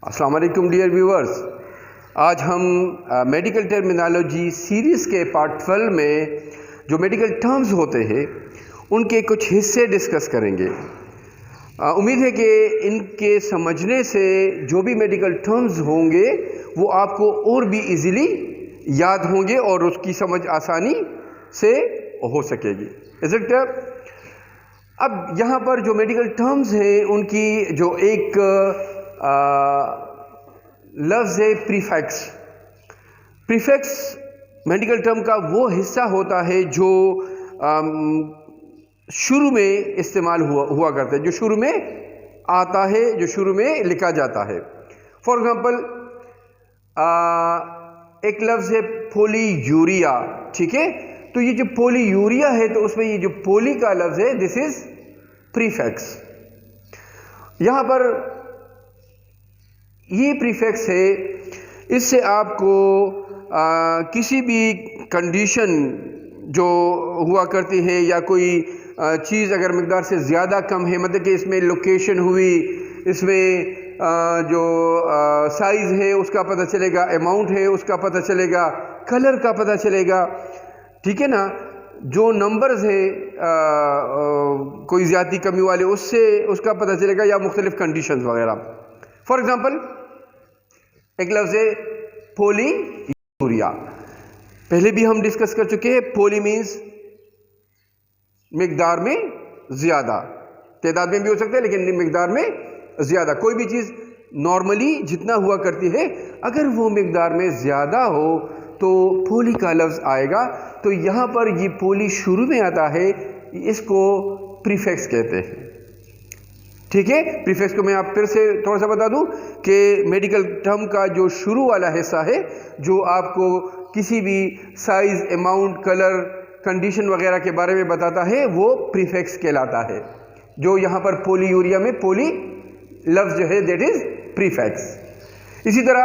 अस्सलाम वालेकुम dear viewers. आज हम मेडिकल टर्मिनोलॉजी सीरीज़ के पार्ट 12 में जो मेडिकल टर्म्स होते हैं उनके कुछ हिस्से डिस्कस करेंगे। उम्मीद है कि इनके समझने से जो भी मेडिकल टर्म्स होंगे वो आपको और भी इजीली याद होंगे और उसकी समझ आसानी से हो सकेगी। Is it? अब यहाँ पर जो मेडिकल टर्म्स हैं उनकी जो एक लफ्ज़ है प्रीफिक्स। प्रीफिक्स मेडिकल टर्म का वो हिस्सा होता है जो शुरू में इस्तेमाल हुआ करता है, जो शुरू में आता है, जो शुरू में लिखा जाता है। फॉर एग्जांपल एक लफ्ज़ है पोलीयूरिया, ठीक है। तो ये जो पोलीयूरिया है तो उसमें ये जो पोली का लफ्ज़ है दिस इज प्रीफिक्स। यहाँ पर ये प्रीफिक्स है, इससे आपको किसी भी कंडीशन जो हुआ करती है या कोई चीज़ अगर मिकदार से ज़्यादा कम है, मतलब कि इसमें लोकेशन हुई, इसमें जो साइज़ है उसका पता चलेगा, अमाउंट है उसका पता चलेगा, कलर का पता चलेगा, ठीक है ना। जो नंबर्स है कोई ज़्यादा कमी वाले उससे उसका पता चलेगा, या मुख्तलिफ कंडीशंस वगैरह। फॉर एग्ज़ाम्पल एक लफ्ज़ है पोलीयूरिया, पहले भी हम डिस्कस कर चुके हैं। पोली मीन्स मिकदार में ज़्यादा, तादाद में भी हो सकता है लेकिन मिकदार में ज़्यादा। कोई भी चीज़ नॉर्मली जितना हुआ करती है अगर वो मिकदार में ज़्यादा हो तो पोली का लफ्ज़ आएगा। तो यहाँ पर ये पोली शुरू में आता है, इसको प्रीफिक्स कहते हैं, ठीक है। प्रीफिक्स को मैं आप फिर से थोड़ा सा बता दूं कि मेडिकल टर्म का जो शुरू वाला हिस्सा है जो आपको किसी भी साइज़, अमाउंट, कलर, कंडीशन वगैरह के बारे में बताता है वो प्रीफिक्स कहलाता है। जो यहाँ पर पोलीयूरिया में पोली लफ्ज़ जो है दैट इज़ प्रीफिक्स। इसी तरह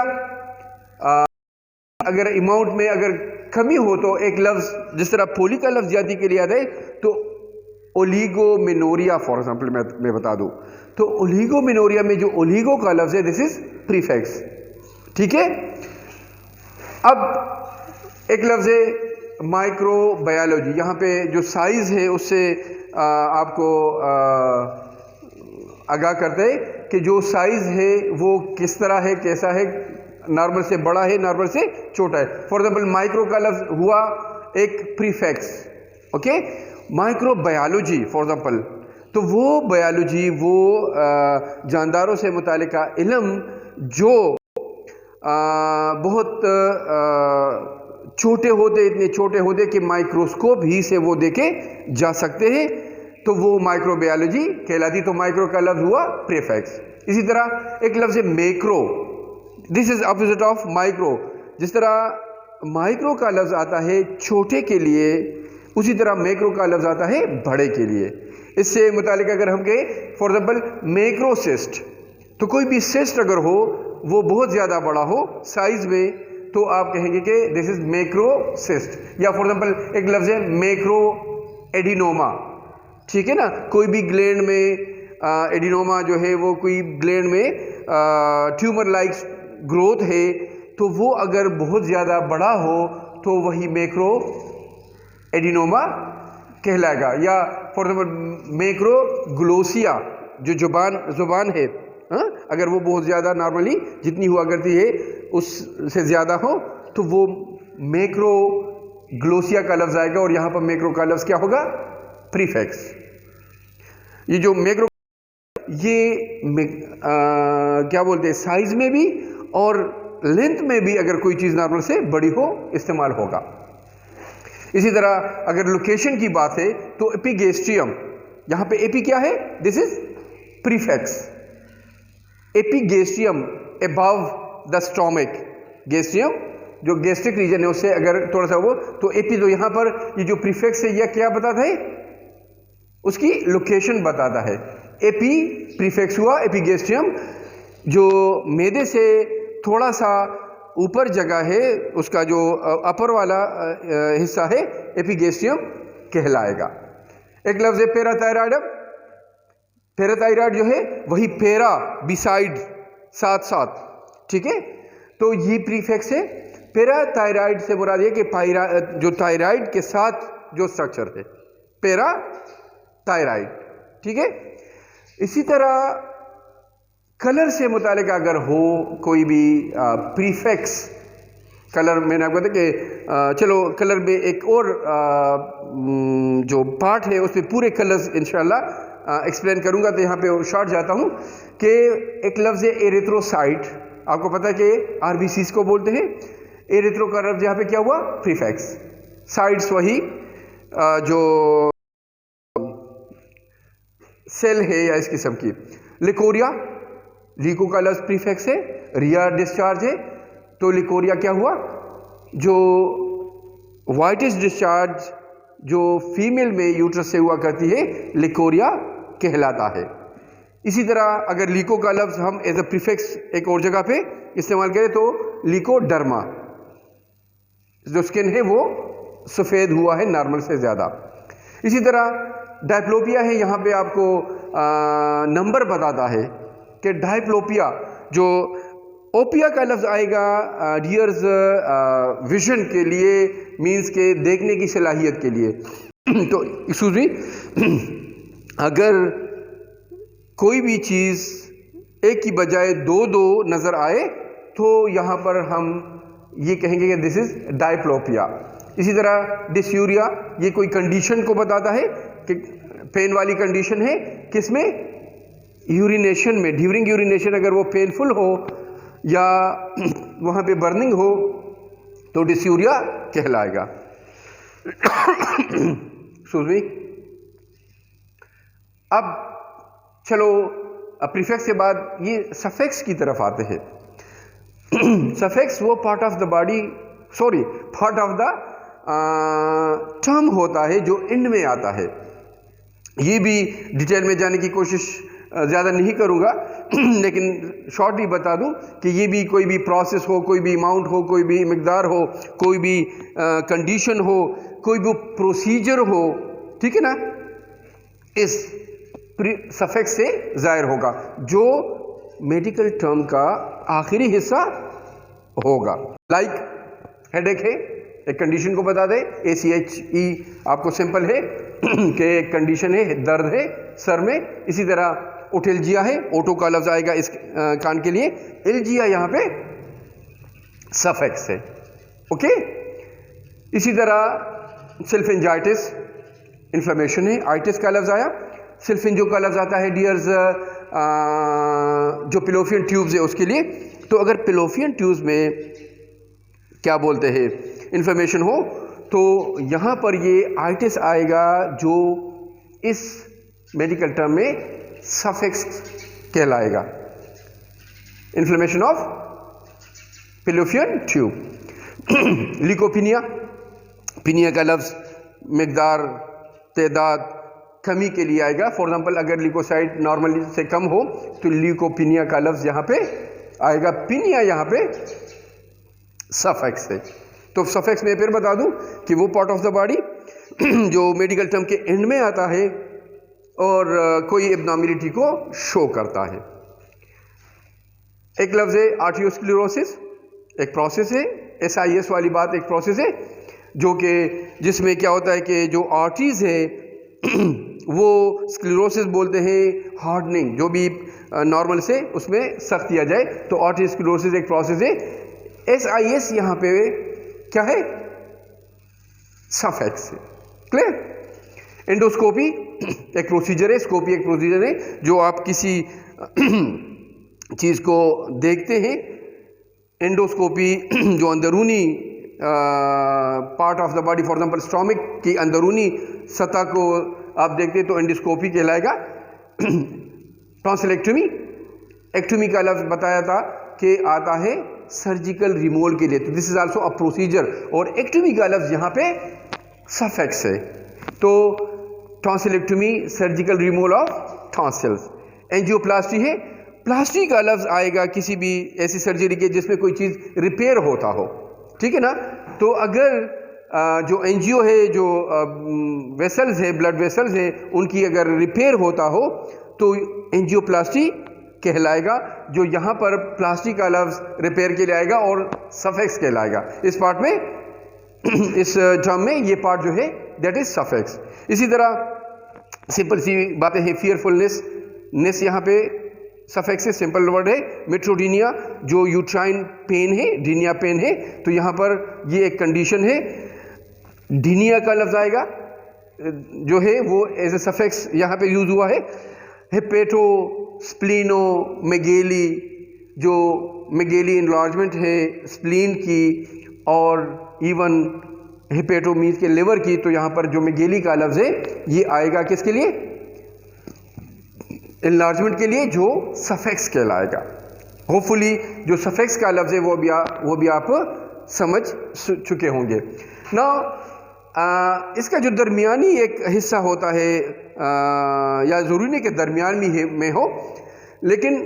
अगर अमाउंट में अगर कमी हो तो एक लफ्ज़, जिस तरह पोली का लफ्ज़ ज्यादा के लिए आता है तो ओलिगोमिनोरिया फॉर एग्जाम्पल मैं बता दूं तो ओलिगोमिनोरिया में जो ओलिगो का लफ्ज़ है दिस इज प्रीफिक्स, ठीक है। अब एक लफ्ज़ है माइक्रोबायोलॉजी, यहाँ पे जो साइज़ है उससे आपको आगाह करते हैं कि जो साइज़ है वो किस तरह है, कैसा है, नॉर्मल से बड़ा है, नॉर्मल से छोटा है। फॉर एग्जाम्पल माइक्रो का लफ्ज़ हुआ एक prefix, okay. Microbiology for example, तो वो बायोलॉजी वो जानदारों से मुतालिका इल्म जो बहुत छोटे होते, इतने छोटे होते कि माइक्रोस्कोप ही से वो देखे जा सकते हैं, तो वो माइक्रोबायोलॉजी कहलाती। तो माइक्रो का लफ्ज़ हुआ प्रीफिक्स। इसी तरह एक लफ्ज़ है macro, this is opposite of micro. जिस तरह माइक्रो का लफ्ज़ आता है छोटे के लिए, उसी तरह मैक्रो का लफ्ज़ आता है बड़े के लिए। इससे मुतालिक अगर हम कहें फॉर एग्जाम्पल मैक्रोसिस्ट, तो कोई भी सिस्ट अगर हो वो बहुत ज़्यादा बड़ा हो साइज़ में तो आप कहेंगे कि दिस इज मैक्रोसिस्ट। या फॉर एग्जाम्पल एक लफ्ज़ है मैक्रो एडिनोमा, ठीक है ना। कोई भी ग्लैंड में एडिनोमा जो है वो कोई ग्लैंड में ट्यूमर लाइक ग्रोथ है, तो वो अगर बहुत ज़्यादा बड़ा हो तो वही मैक्रो एडिनोमा कहलाएगा। या फॉर एग्जाम्पल मैक्रोग्लोसिया जो जुबान है, अगर वो बहुत ज़्यादा नॉर्मली जितनी हुआ करती है उससे ज़्यादा हो तो वो मैक्रोग्लोसिया का लफ्ज़ आएगा। और यहाँ पर मैक्रो का लफ्ज़ क्या होगा? प्रीफिक्स। ये जो मैक्रो ये क्या बोलते हैं, साइज में भी और लेंथ में भी अगर कोई चीज़ नॉर्मल से बड़ी हो इस्तेमाल होगा। इसी तरह अगर लोकेशन की बात है तो एपिगेस्ट्रियम, यहाँ पे एपी क्या है? This is prefix. Epigastrium above the stomach, gastrium जो गैस्ट्रिक रीजन है उससे अगर थोड़ा सा वो, तो एपी जो यहाँ पर ये जो प्रीफिक्स है यह क्या बताता है? उसकी लोकेशन बताता है। एपी प्रीफिक्स हुआ एपिगेस्ट्रियम, जो मैदे से थोड़ा सा ऊपर जगह है उसका जो अपर वाला हिस्सा है एपिगेस्ट्रियम कहलाएगा। एक लफ्ज़ है पैराथायराइड। पैराथायराइड जो है वही पैरा बिसाइड साथ साथ, ठीक है। तो ये प्रीफिक्स है। पैराथायराइड से मुराद ये कि जो थायराइड के साथ जो स्ट्रक्चर है पैराथायराइड, ठीक है। इसी तरह कलर से मुतालिक अगर हो कोई भी प्रीफिक्स, कलर मैंने आपको बताया कि चलो कलर में एक और जो पार्ट है उसमें पूरे कलर्स इंशाल्लाह एक्सप्लेन करूंगा, तो यहाँ पे शॉर्ट जाता हूँ कि एक लफ्ज़ है एरिथ्रोसाइट। आपको पता है कि आरबीसीज को बोलते हैं। एरिथ्रो का लफ्ज़ यहाँ पे क्या हुआ? प्रीफिक्स। साइड्स वही जो सेल है या इस किस्म की। लिकोरिया, लिको का लफ्ज़ प्रीफिक्स है, रिया डिस्चार्ज है, तो लिकोरिया क्या हुआ? जो वाइटिश डिस्चार्ज जो फीमेल में यूट्रस से हुआ करती है लिकोरिया कहलाता है। इसी तरह अगर लिको का लफ्ज़ हम एज अ प्रीफिक्स एक और जगह पे इस्तेमाल करें तो लिकोडर्मा, जो स्किन है वो सफ़ेद हुआ है नॉर्मल से ज़्यादा। इसी तरह डायप्लोपिया है, यहाँ पे आपको नंबर बताता है कि डायप्लोपिया जो ओपिया का लफ्ज़ आएगा डियर्स विजन के लिए, मीन्स के देखने की सलाहियत के लिए। तो एक्सक्यूज मी, अगर कोई भी चीज़ एक की बजाय दो दो नज़र आए तो यहाँ पर हम ये कहेंगे कि दिस इज़ डायप्लोपिया। इसी तरह डिस्यूरिया, ये कोई कंडीशन को बताता है कि पेन वाली कंडीशन है, किसमें? यूरिनेशन में। ड्यूरिंग यूरिनेशन अगर वो पेनफुल हो या वहाँ पे बर्निंग हो तो डिस्यूरिया कहलाएगा। सुनी, अब चलो प्रीफिक्स के बाद ये सफिक्स की तरफ आते हैं। सफिक्स वो part of the body, sorry part of the term होता है जो एंड में आता है। ये भी डिटेल में जाने की कोशिश ज़्यादा नहीं करूँगा, लेकिन शॉर्टली बता दूं कि ये भी कोई भी प्रोसेस हो, कोई भी अमाउंट हो, कोई भी मिकदार हो, कोई भी कंडीशन हो, कोई भी प्रोसीजर हो, ठीक है ना, इस सफिक्स से ज़ाहिर होगा जो मेडिकल टर्म का आखिरी हिस्सा होगा। लाइक हेडेक है, एक कंडीशन को बता दें, ACHE आपको सिंपल है कि एक कंडीशन है, दर्द है सर में। इसी तरह ओटेल्जिया है, ओटो का लफ्ज़ आएगा इस कान के लिए, एल्जिया यहाँ पे सफिक्स है, ओके। इसी तरह सिल्फिंजाइटिस, इन्फ्लेमेशन है, आइटिस का लफ्ज़ आया। सिल्फिंजो का लफ्ज़ आता है डियर्स जो पिलोफियन ट्यूब्स है उसके लिए। तो अगर पिलोफियन ट्यूब्स में क्या बोलते हैं इन्फ्लेमेशन हो तो यहाँ पर ये आइटिस आएगा जो इस मेडिकल टर्म में सफिक्स कहलाएगा, इन्फ्लेमेशन ऑफ पिलोफियन ट्यूब। लिकोपिनिया, पिनिया का लफ्ज़ मिकदार, तादाद, कमी के लिए आएगा। फॉर एग्जांपल अगर लिकोसाइट नॉर्मल से कम हो तो लिकोपिनिया का लफ्ज़ यहाँ पे आएगा। पिनिया यहाँ पे सफिक्स है। तो सफिक्स में फिर बता दूं कि वो पार्ट ऑफ द बॉडी जो मेडिकल टर्म के एंड में आता है और कोई एब्नॉर्मलिटी को शो करता है। एक लफ्ज़ है आर्टियोस्क्लेरोसिस, एक प्रोसेस है। SIS वाली बात एक प्रोसेस है जो कि जिसमें क्या होता है कि जो आर्टरीज है वो स्क्लेरोसिस बोलते हैं, हार्डनिंग जो भी नॉर्मल से उसमें सख्त किया जाए, तो आर्टियोस्क्लेरोसिस एक प्रोसेस है। SIS यहाँ पे क्या है? सफिक्स है। क्लियर? एंडोस्कोपी एक प्रोसीजर है, स्कोपी एक प्रोसीजर है जो आप किसी चीज़ को देखते हैं। एंडोस्कोपी जो अंदरूनी part of the body, for example stomach की अंदरूनी सतह को आप देखते हैं तो एंडोस्कोपी कहलाएगा। टॉन्सिलेक्टमी, एक्टोमी का लफ्ज़ बताया था कि आता है सर्जिकल रिमूवल के लिए, तो this is also a procedure. और एक्टोमी का लफ्ज़ यहाँ पे सफिक्स है, तो tonsillectomy surgical removal of tonsils. Angioplasty है, प्लास्टी का लफ्ज़ आएगा किसी भी ऐसी सर्जरी के जिसमें कोई चीज़ रिपेयर होता हो, ठीक है ना। तो अगर जो एंजियो है, जो वेसल्स है, ब्लड वेसल्स है, उनकी अगर रिपेयर होता हो तो एंजियोप्लास्टी कहलाएगा, जो यहाँ पर प्लास्टिक का लफ्ज़ रिपेयर के लिए आएगा और सफिक्स कहलाएगा। इस पार्ट में इस टर्म में ये पार्ट जो है दैट इज सफिक्स। इसी तरह सिंपल सी बातें हैं, फियरफुलनेस, नेस यहाँ पे सफिक्स से सिंपल वर्ड है। मेट्रोडीनिया जो यूट्राइन पेन है, डीनिया पेन है, तो यहाँ पर ये एक कंडीशन है, डीनिया का लफ्ज़ आएगा जो है वो एज ए सफिक्स यहाँ पे यूज हुआ है। हेपेटो स्प्लीनो मेगेली, जो मेगेली इनलार्जमेंट है स्प्लीन की और इवन हेपेटो मीन्स के लिवर की, तो यहाँ पर जो मेगेली का लफ्ज़ है ये आएगा किसके लिए, इनलार्जमेंट के लिए, जो सफिक्स कहलाएगा। होपफुली जो सफिक्स का लफ्ज़ है वो भी आप समझ चुके होंगे ना। इसका जो दरमियानी एक हिस्सा होता है या ज़रूरी नहीं कि दरमियान में हो, लेकिन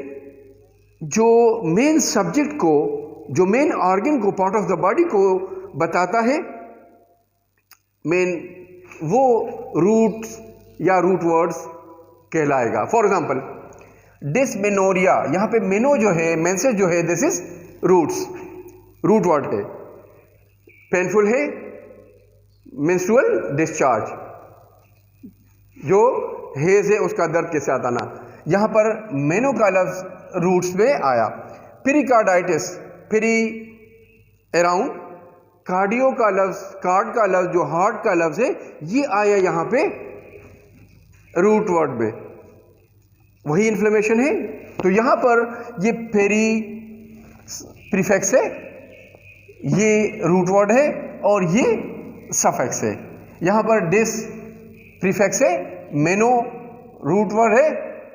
जो मेन सब्जेक्ट को, जो मेन ऑर्गन को, पार्ट ऑफ द बॉडी को बताता है मेन, वो रूट्स या रूट वर्ड्स कहलाएगा। फॉर एग्जांपल डिसमेनोरिया, यहाँ पे मेनो जो है, मेंसेस जो है, this is roots, root word है। पेनफुल है मेंस्ट्रुअल डिस्चार्ज, जो हेज है उसका दर्द के साथ आना, यहाँ पर मेनो का लफ्ज रूट्स में आया। पेरिकार्डाइटिस, पेरी अराउंड, कार्डियो का लफ्ज, कार्ड का लफ्ज जो हार्ट का लफ्ज है ये आया यहाँ पे रूट वर्ड में, वही इन्फ्लेमेशन है। तो यहाँ पर ये पेरी प्रीफिक्स है, ये रूट वर्ड है और ये सफिक्स है। यहाँ पर डिस प्रीफिक्स है, मेनो रूट वर्ड है,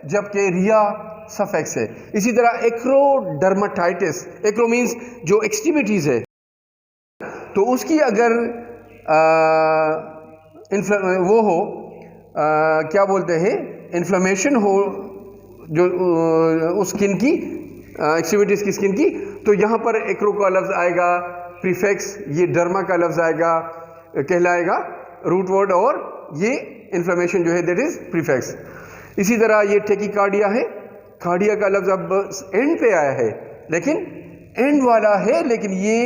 जबकि रिया सफिक्स है। इसी तरह एक्रोडर्माटाइटिस, एक्रो मीन्स जो एक्सट्रीमिटीज है, तो उसकी अगर वो हो क्या बोलते हैं, इन्फ्लेमेशन हो जो उस स्किन की, एक्सट्रीमिटीज की स्किन की, तो यहाँ पर एक्रो का लफ्ज आएगा प्रीफिक्स, ये डर्मा का लफ्ज आएगा कहलाएगा रूट वर्ड, और ये इन्फ्लेमेशन जो है दैट इज प्रीफिक्स। इसी तरह ये टेकिकार्डिया है, कार्डिया का लफ्ज अब एंड पे आया है, लेकिन एंड वाला है, लेकिन ये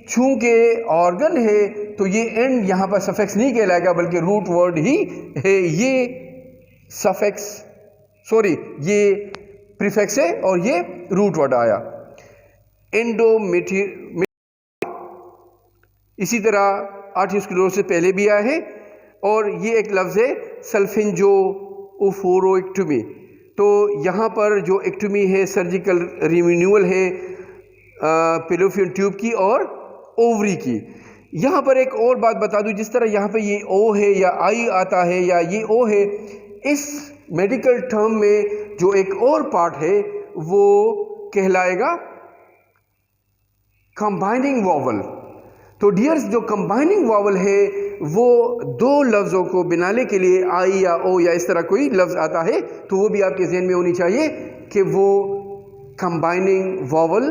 चूंकि ऑर्गन है तो ये एंड यहाँ पर सफिक्स नहीं कहलाएगा बल्कि रूट वर्ड ही है। ये सफिक्स, सॉरी ये प्रीफिक्स है और ये रूट वर्ड आया। एंडोमेट्रियम, इसी तरह आर्टियोस्क्लेरोसिस पहले भी आया है, और ये एक लफ्ज़ है सल्फिंजो ओफोरोइक्टोमी। तो यहाँ पर जो एक्टोमी है सर्जिकल रिमूवल है पेलोपियन ट्यूब की और ओवरी की। यहाँ पर एक और बात बता दूं, जिस तरह यहाँ पे ये ओ है या आई आता है या ये ओ है, इस मेडिकल टर्म में जो एक और पार्ट है वो कहलाएगा कंबाइनिंग वॉवल। तो डियर्स, जो कंबाइनिंग वॉवल है वो दो लफ्ज़ों को बनाने के लिए आई या ओ या इस तरह कोई लफ्ज़ आता है, तो वो भी आपके जहन में होनी चाहिए कि वो कंबाइनिंग वॉवल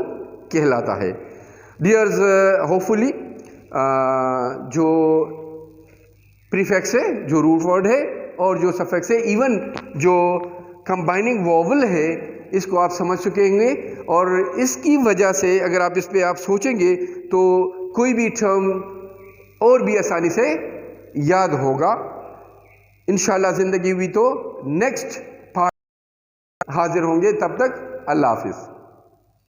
कहलाता है। डियर्स, होपफुली जो प्रीफिक्स है, जो रूट वर्ड है, और जो सफिक्स है, इवन जो कंबाइनिंग वॉवल है, इसको आप समझ चुके होंगे, और इसकी वजह से अगर आप इस पे आप सोचेंगे तो कोई भी टर्म और भी आसानी से याद होगा। इंशाल्लाह ज़िंदगी हुई तो नेक्स्ट पार्ट हाजिर होंगे, तब तक अल्लाह हाफिज़।